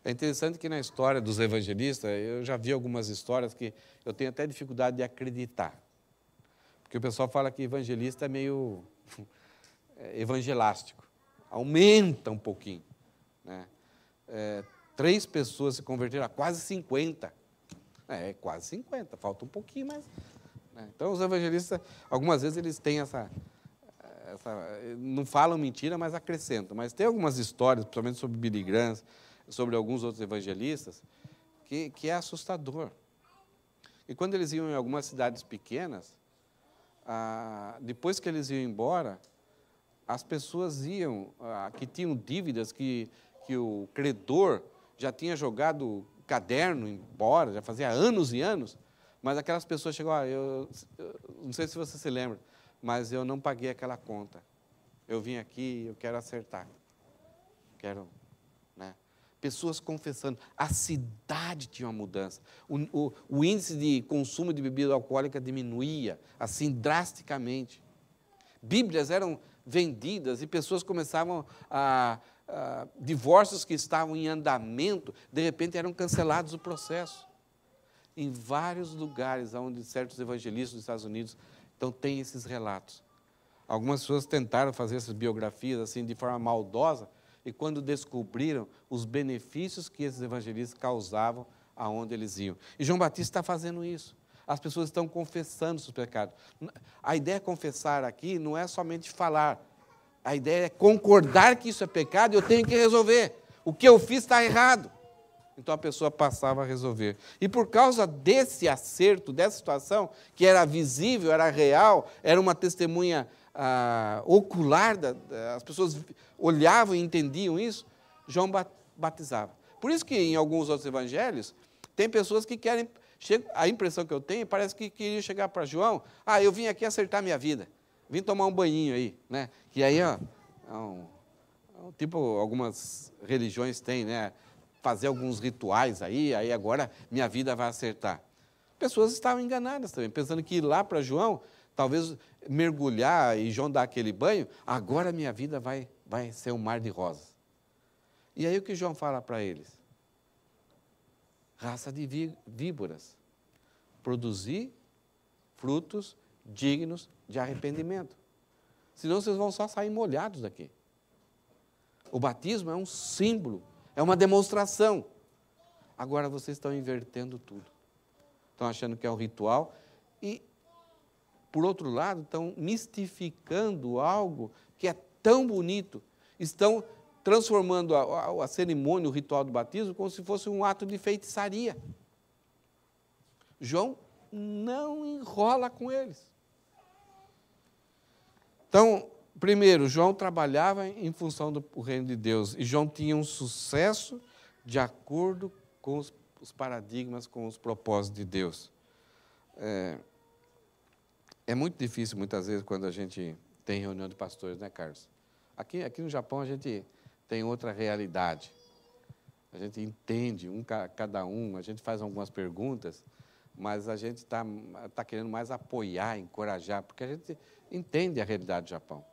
É interessante que na história dos evangelistas, eu já vi algumas histórias que eu tenho até dificuldade de acreditar. Porque o pessoal fala que evangelista é meio evangelástico. Aumenta um pouquinho. Né? 3 pessoas se converteram a quase 50. Quase 50, falta um pouquinho mais. Né? Então, os evangelistas, algumas vezes, eles têm não falam mentira, mas acrescentam. Mas tem algumas histórias, principalmente sobre Billy Graham, sobre alguns outros evangelistas, que é assustador. E quando eles iam em algumas cidades pequenas, depois que eles iam embora, as pessoas que tinham dívidas, que o credor já tinha jogado o caderno embora, já fazia anos e anos, mas aquelas pessoas chegam, eu não sei se você se lembra, mas eu não paguei aquela conta. Eu vim aqui, eu quero acertar. Né? Pessoas confessando. A cidade tinha uma mudança. O índice de consumo de bebida alcoólica diminuía, assim, drasticamente. Bíblias eram vendidas e pessoas começavam divórcios que estavam em andamento, de repente eram cancelados o processo. Em vários lugares onde certos evangelistas dos Estados Unidos, então, tem esses relatos. Algumas pessoas tentaram fazer essas biografias assim de forma maldosa, e quando descobriram os benefícios que esses evangelistas causavam aonde eles iam. E João Batista está fazendo isso. As pessoas estão confessando seus pecados. A ideia de confessar aqui não é somente falar. A ideia é concordar que isso é pecado e eu tenho que resolver. O que eu fiz está errado. Então a pessoa passava a resolver. E por causa desse acerto, dessa situação, que era visível, era real, era uma testemunha ocular, as pessoas olhavam e entendiam isso, João batizava. Por isso que em alguns outros evangelhos, tem pessoas que querem, a impressão que eu tenho, parece que queriam chegar para João, eu vim aqui acertar minha vida, vim tomar um banhinho aí, né? Que aí, tipo, algumas religiões têm, né? Fazer alguns rituais aí agora minha vida vai acertar. Pessoas estavam enganadas também, pensando que ir lá para João, talvez mergulhar e João dar aquele banho, agora minha vida vai ser um mar de rosas. E aí o que João fala para eles? Raça de víboras, produzir frutos dignos de arrependimento. Senão vocês vão só sair molhados daqui. O batismo é um símbolo, é uma demonstração. Agora vocês estão invertendo tudo. Estão achando que é um ritual e, por outro lado, estão mistificando algo que é tão bonito. Estão transformando a cerimônia, o ritual do batismo, como se fosse um ato de feitiçaria. João não enrola com eles. Então, primeiro, João trabalhava em função do reino de Deus, e João tinha um sucesso de acordo com os paradigmas, com os propósitos de Deus. É muito difícil, muitas vezes, quando a gente tem reunião de pastores, né, Carlos? Aqui no Japão, a gente tem outra realidade. A gente entende, cada um, a gente faz algumas perguntas, mas a gente está querendo mais apoiar, encorajar, porque a gente entende a realidade do Japão.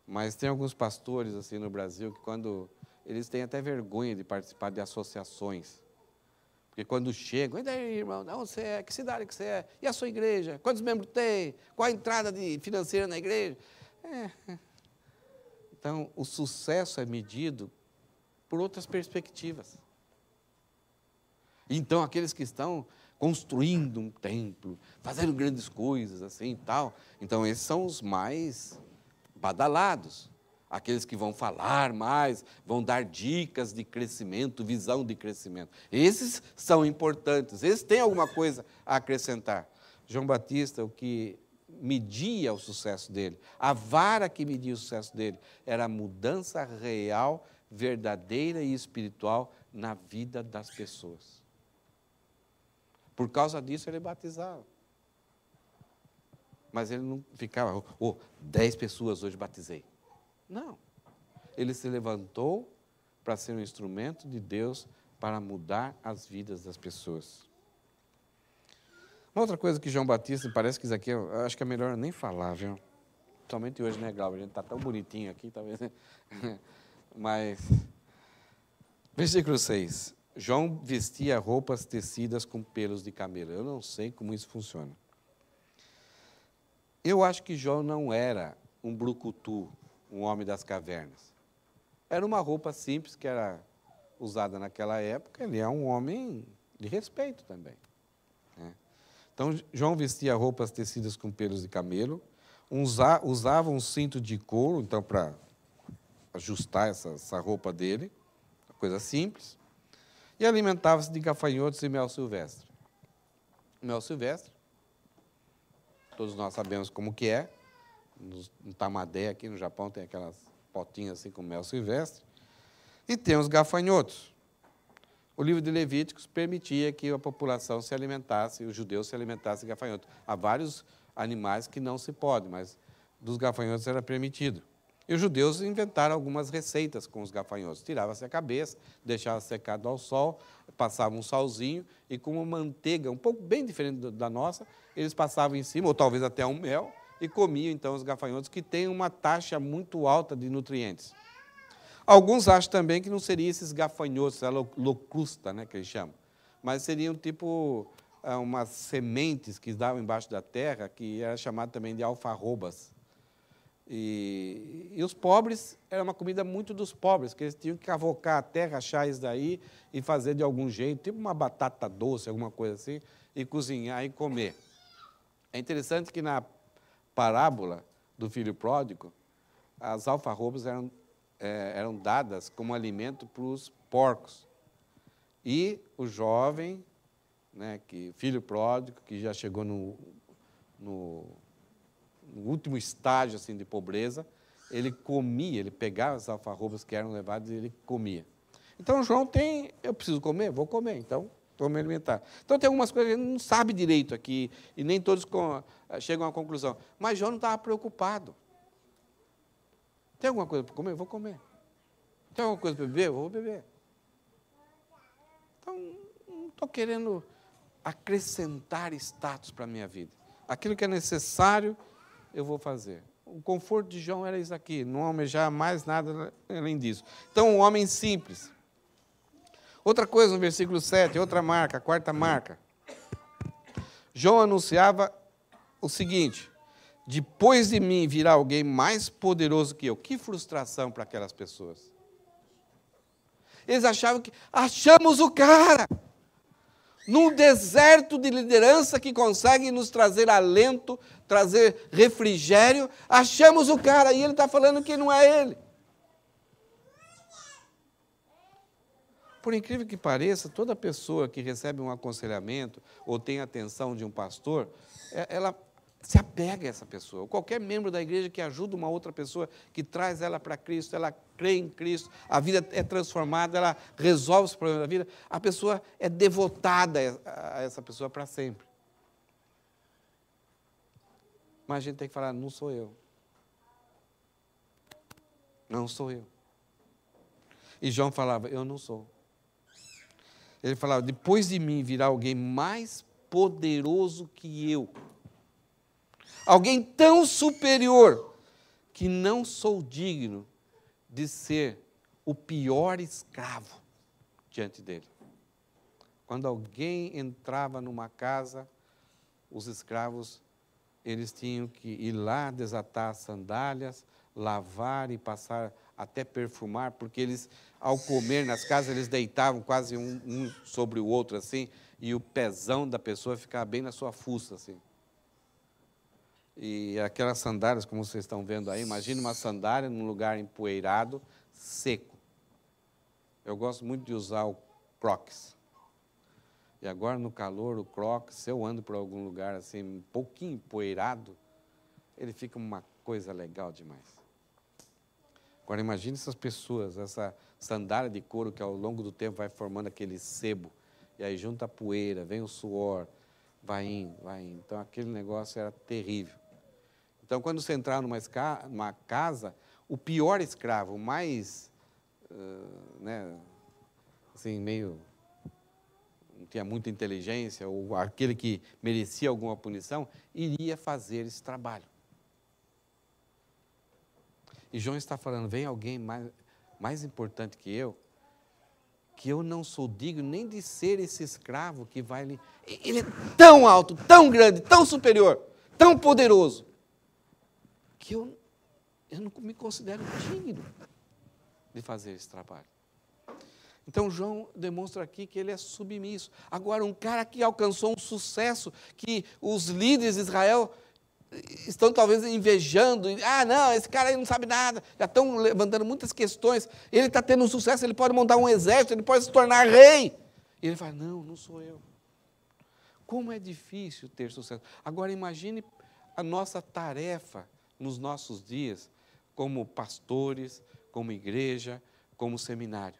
Mas tem alguns pastores assim no Brasil que quando eles têm até vergonha de participar de associações. Porque quando chegam, e daí, irmão, não, você é, que cidade que você é? E a sua igreja? Quantos membros tem? Qual a entrada financeira na igreja? Então, o sucesso é medido por outras perspectivas. Então, aqueles que estão construindo um templo, fazendo grandes coisas assim e tal, então esses são os mais badalados. Aqueles que vão falar mais, vão dar dicas de crescimento, visão de crescimento. Esses são importantes, esses têm alguma coisa a acrescentar. João Batista, o que media o sucesso dele, a vara que media o sucesso dele, era a mudança real, verdadeira e espiritual na vida das pessoas. Por causa disso, ele batizava. Mas ele não ficava, 10 pessoas hoje batizei. Não. Ele se levantou para ser um instrumento de Deus para mudar as vidas das pessoas. Uma outra coisa que João Batista, parece que isso aqui, eu acho que é melhor nem falar, viu? Somente hoje, né, Glauber? A gente está tão bonitinho aqui, talvez. Mas, versículo 6. João vestia roupas tecidas com pelos de camelo. Eu não sei como isso funciona. Eu acho que João não era um brucutu, um homem das cavernas. Era uma roupa simples que era usada naquela época. Ele é um homem de respeito também. Então, João vestia roupas tecidas com pelos de camelo, usava um cinto de couro, então, para ajustar essa roupa dele, uma coisa simples, e alimentava-se de gafanhotos e mel silvestre. Mel silvestre, todos nós sabemos como que é, no Tamadé, aqui no Japão, tem aquelas potinhas assim com mel silvestre, e tem os gafanhotos. O livro de Levíticos permitia que a população se alimentasse, os judeus se alimentassem de gafanhotos. Há vários animais que não se pode, mas dos gafanhotos era permitido. E os judeus inventaram algumas receitas com os gafanhotos. Tirava-se a cabeça, deixava secado ao sol, passava um salzinho e com uma manteiga, um pouco bem diferente da nossa, eles passavam em cima, ou talvez até um mel, e comiam então os gafanhotos, que têm uma taxa muito alta de nutrientes. Alguns acham também que não seriam esses gafanhotos, a locrusta, né, que eles chamam, mas seriam tipo umas sementes que davam embaixo da terra, que era chamado também de alfarrobas. E os pobres, era uma comida muito dos pobres, que eles tinham que cavocar a terra, achar isso daí e fazer de algum jeito, tipo uma batata doce, alguma coisa assim, e cozinhar e comer. É interessante que na parábola do filho pródigo, as alfarrobas eram dadas como alimento para os porcos. E o jovem, né, filho pródigo, que já chegou no último estágio assim, de pobreza, ele comia, ele pegava as alfarrobas que eram levadas e ele comia. Então, João eu preciso comer? Vou comer, então vou me alimentar. Então, tem algumas coisas que a gente não sabe direito aqui, e nem todos chegam à conclusão. Mas João não estava preocupado. Tem alguma coisa para comer? Vou comer. Tem alguma coisa para beber? Vou beber. Então, não estou querendo acrescentar status para a minha vida. Aquilo que é necessário, eu vou fazer. O conforto de João era isso aqui, não almejar mais nada além disso. Então, um homem simples. Outra coisa no versículo 7, outra marca, a quarta marca. João anunciava o seguinte: depois de mim virá alguém mais poderoso que eu. Que frustração para aquelas pessoas. Eles achavam que achamos o cara. Num deserto de liderança que consegue nos trazer alento, trazer refrigério, achamos o cara e ele está falando que não é ele. Por incrível que pareça, toda pessoa que recebe um aconselhamento ou tem a atenção de um pastor, ela se apega a essa pessoa. Qualquer membro da igreja que ajuda uma outra pessoa, que traz ela para Cristo, ela crê em Cristo, a vida é transformada, ela resolve os problemas da vida, a pessoa é devotada a essa pessoa para sempre. Mas a gente tem que falar, não sou eu. Não sou eu. E João falava, eu não sou. Ele falava, depois de mim virá alguém mais poderoso que eu. Alguém tão superior que não sou digno de ser o pior escravo diante dele. Quando alguém entrava numa casa, os escravos, eles tinham que ir lá desatar as sandálias, lavar e passar até perfumar, porque eles, ao comer nas casas, eles deitavam quase um sobre o outro assim, e o pezão da pessoa ficava bem na sua fuça assim. E aquelas sandálias, como vocês estão vendo aí, imagina uma sandália num lugar empoeirado, seco. Eu gosto muito de usar o Crocs. E agora, no calor, o Crocs, se eu ando por algum lugar assim, um pouquinho empoeirado, ele fica uma coisa legal demais. Agora, imagine essas pessoas, essa sandália de couro que ao longo do tempo vai formando aquele sebo, e aí junta a poeira, vem o suor, vai indo, vai indo. Então, aquele negócio era terrível. Então, quando você entrar numa casa, o pior escravo, o mais, assim, meio, não tinha muita inteligência, ou aquele que merecia alguma punição, iria fazer esse trabalho. E João está falando, vem alguém mais importante que eu não sou digno nem de ser esse escravo que vai lhe... Ele é tão alto, tão grande, tão superior, tão poderoso, que eu não me considero digno de fazer esse trabalho. Então, João demonstra aqui que ele é submisso. Agora, um cara que alcançou um sucesso, que os líderes de Israel estão talvez invejando, não, esse cara aí não sabe nada, já estão levantando muitas questões, ele está tendo um sucesso, ele pode montar um exército, ele pode se tornar rei. E ele fala, não sou eu. Como é difícil ter sucesso. Agora imagine a nossa tarefa nos nossos dias, como pastores, como igreja, como seminário,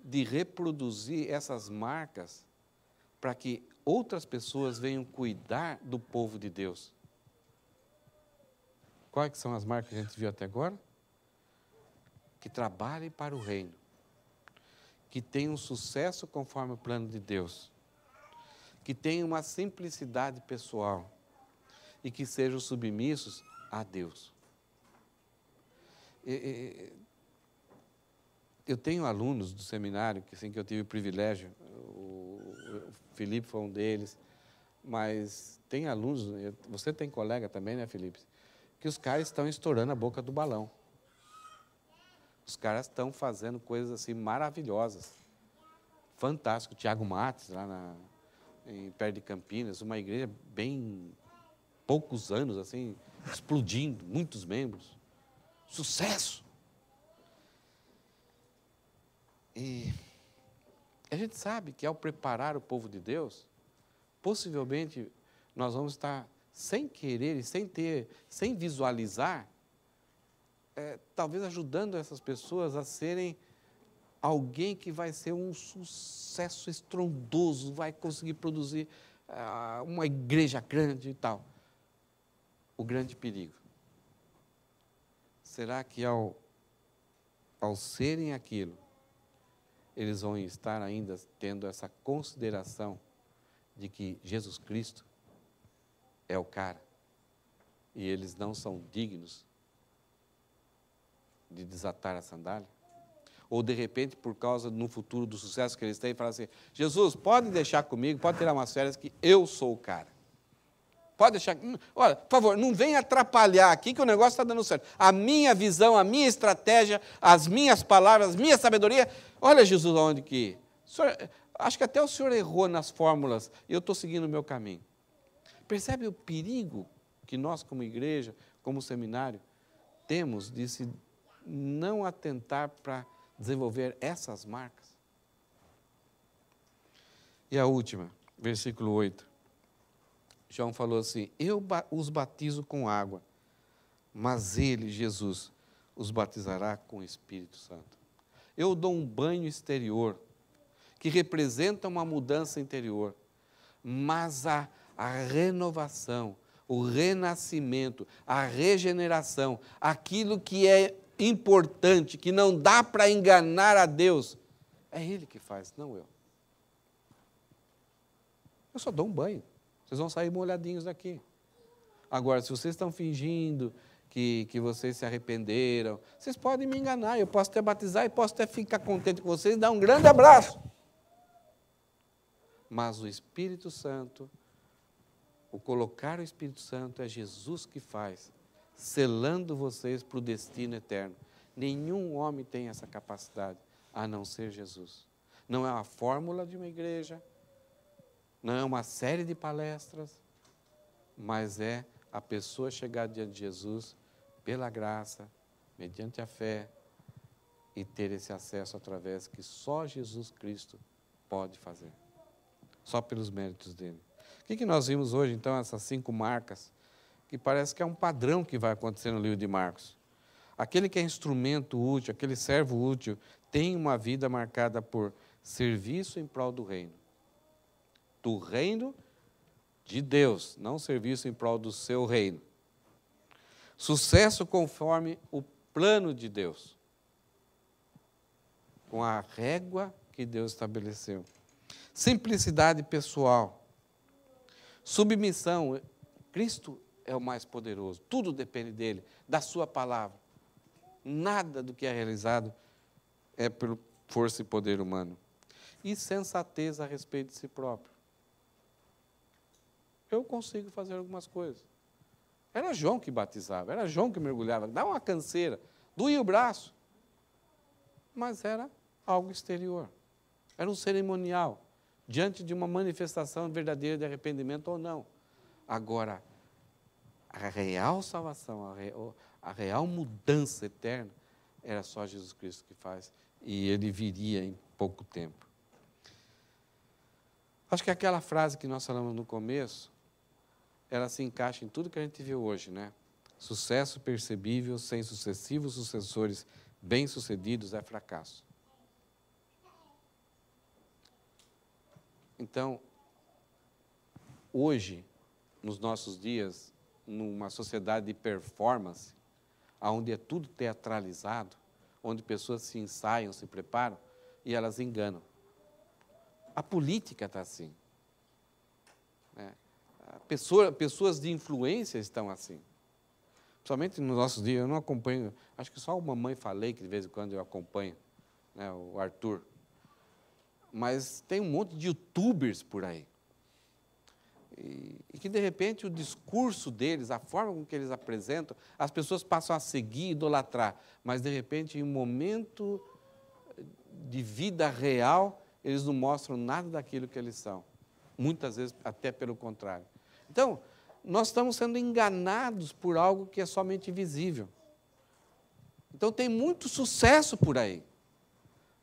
de reproduzir essas marcas para que outras pessoas venham cuidar do povo de Deus. Quais são as marcas que a gente viu até agora? Que trabalhem para o reino, que tenham sucesso conforme o plano de Deus, que tenham uma simplicidade pessoal e que sejam submissos a Deus. Eu tenho alunos do seminário, que eu tive o privilégio, o Felipe foi um deles, mas tem alunos, você tem colega também, né, Felipe? Que os caras estão estourando a boca do balão. Os caras estão fazendo coisas assim maravilhosas. Fantástico. Tiago Mates, lá perto de Campinas, uma igreja bem poucos anos, assim, explodindo, muitos membros. Sucesso! E a gente sabe que ao preparar o povo de Deus, possivelmente nós vamos estar sem querer e sem visualizar, talvez ajudando essas pessoas a serem alguém que vai ser um sucesso estrondoso, vai conseguir produzir uma igreja grande e tal. O grande perigo. Será que ao serem aquilo, eles vão estar ainda tendo essa consideração de que Jesus Cristo é o cara e eles não são dignos de desatar a sandália? Ou, de repente, por causa, no futuro, do sucesso que eles têm, falam assim, Jesus, pode deixar comigo, pode tirar umas férias que eu sou o cara. Pode deixar, olha, por favor, não venha atrapalhar aqui que o negócio está dando certo. A minha visão, a minha estratégia, as minhas palavras, a minha sabedoria. Olha, Jesus, aonde que... acho que até o senhor errou nas fórmulas e eu estou seguindo o meu caminho. Percebe o perigo que nós, como igreja, como seminário, temos de se não atentar para desenvolver essas marcas? E a última, versículo 8. João falou assim, eu os batizo com água, mas ele, Jesus, os batizará com o Espírito Santo. Eu dou um banho exterior, que representa uma mudança interior, mas a renovação, o renascimento, a regeneração, aquilo que é importante, que não dá para enganar a Deus, é Ele que faz, não eu. Eu só dou um banho. Vocês vão sair molhadinhos daqui. Agora, se vocês estão fingindo que vocês se arrependeram, vocês podem me enganar, eu posso até batizar e posso até ficar contente com vocês e dar um grande abraço. Mas o Espírito Santo, o colocar o Espírito Santo é Jesus que faz, selando vocês para o destino eterno. Nenhum homem tem essa capacidade, a não ser Jesus. Não é uma fórmula de uma igreja, não é uma série de palestras, mas é a pessoa chegar diante de Jesus pela graça, mediante a fé, e ter esse acesso através que só Jesus Cristo pode fazer. Só pelos méritos dele. O que nós vimos hoje, então, essas 5 marcas que parece que é um padrão que vai acontecer no livro de Marcos. Aquele que é instrumento útil, aquele servo útil, tem uma vida marcada por serviço em prol do reino. Do reino de Deus, não serviço em prol do seu reino. Sucesso conforme o plano de Deus, com a régua que Deus estabeleceu. Simplicidade pessoal. Submissão. Cristo é o mais poderoso, tudo depende dele, da sua palavra. Nada do que é realizado é por força e poder humano. E sensatez a respeito de si próprio. Eu consigo fazer algumas coisas. Era João que batizava, era João que mergulhava, dava uma canseira, doía o braço. Mas era algo exterior. Era um cerimonial, diante de uma manifestação verdadeira de arrependimento ou não. Agora, a real salvação, a real mudança eterna, era só Jesus Cristo que faz. E ele viria em pouco tempo. Acho que aquela frase que nós falamos no começo, ela se encaixa em tudo que a gente viu hoje, né? Sucesso percebível sem sucessivos sucessores bem-sucedidos é fracasso. Então, hoje, nos nossos dias, numa sociedade de performance, onde é tudo teatralizado, onde pessoas se ensaiam, se preparam, e elas enganam. A política está assim. Né? Pessoas de influência estão assim. Principalmente nos nossos dias, eu não acompanho, acho que só o Mamãe Falei, que de vez em quando eu acompanho, né, o Arthur. Mas tem um monte de youtubers por aí. E que, de repente, o discurso deles, a forma com que eles apresentam, as pessoas passam a seguir, idolatrar. Mas, de repente, em um momento de vida real, eles não mostram nada daquilo que eles são. Muitas vezes, até pelo contrário. Então, nós estamos sendo enganados por algo que é somente visível. Então, tem muito sucesso por aí.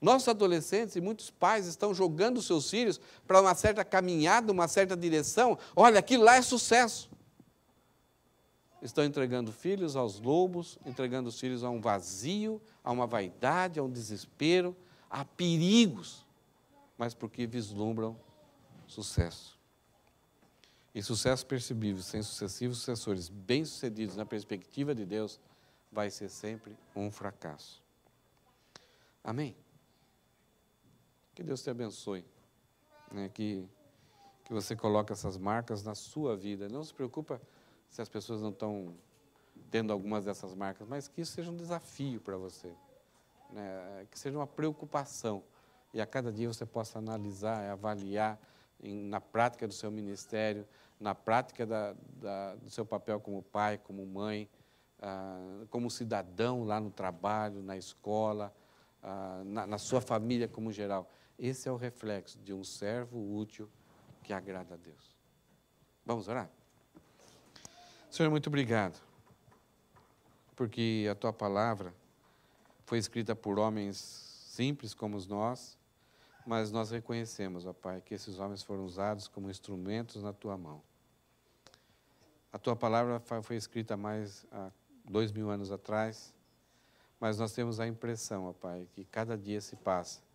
Nossos adolescentes e muitos pais estão jogando seus filhos para uma certa caminhada, uma certa direção. Olha, aquilo lá é sucesso. Estão entregando filhos aos lobos, entregando os filhos a um vazio, a uma vaidade, a um desespero, a perigos, mas porque vislumbram sucesso. E sucesso percebível, sem sucessivos sucessores bem-sucedidos na perspectiva de Deus, vai ser sempre um fracasso. Amém? Que Deus te abençoe, né? Que você coloque essas marcas na sua vida. Não se preocupa se as pessoas não estão tendo algumas dessas marcas, mas que isso seja um desafio para você, né? Que seja uma preocupação. E a cada dia você possa analisar, avaliar na prática do seu ministério, na prática do seu papel como pai, como mãe, como cidadão lá no trabalho, na escola, na sua família como geral. Esse é o reflexo de um servo útil que agrada a Deus. Vamos orar? Senhor, muito obrigado, porque a Tua palavra foi escrita por homens simples como nós, mas nós reconhecemos, ó Pai, que esses homens foram usados como instrumentos na Tua mão. A Tua palavra foi escrita há 2000 anos atrás, mas nós temos a impressão, ó Pai, que cada dia se passa,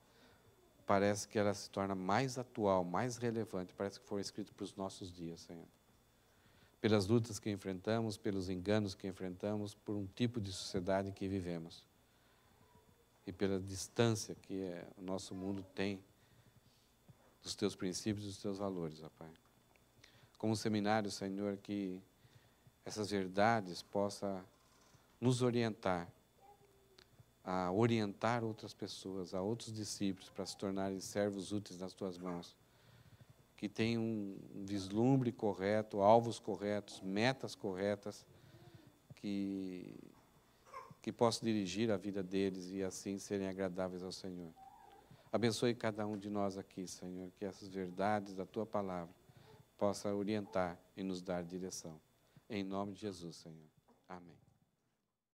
parece que ela se torna mais atual, mais relevante, parece que foi escrito para os nossos dias, Senhor. Pelas lutas que enfrentamos, pelos enganos que enfrentamos, por um tipo de sociedade que vivemos. E pela distância que o nosso mundo tem dos Teus princípios e dos Teus valores, ó Pai. Como seminário, Senhor, que essas verdades possam nos orientar, a orientar outras pessoas, a outros discípulos, para se tornarem servos úteis nas Tuas mãos. Que tenham um vislumbre correto, alvos corretos, metas corretas, que possam dirigir a vida deles e assim serem agradáveis ao Senhor. Abençoe cada um de nós aqui, Senhor, que essas verdades da Tua palavra possam orientar e nos dar direção. Em nome de Jesus, Senhor. Amém.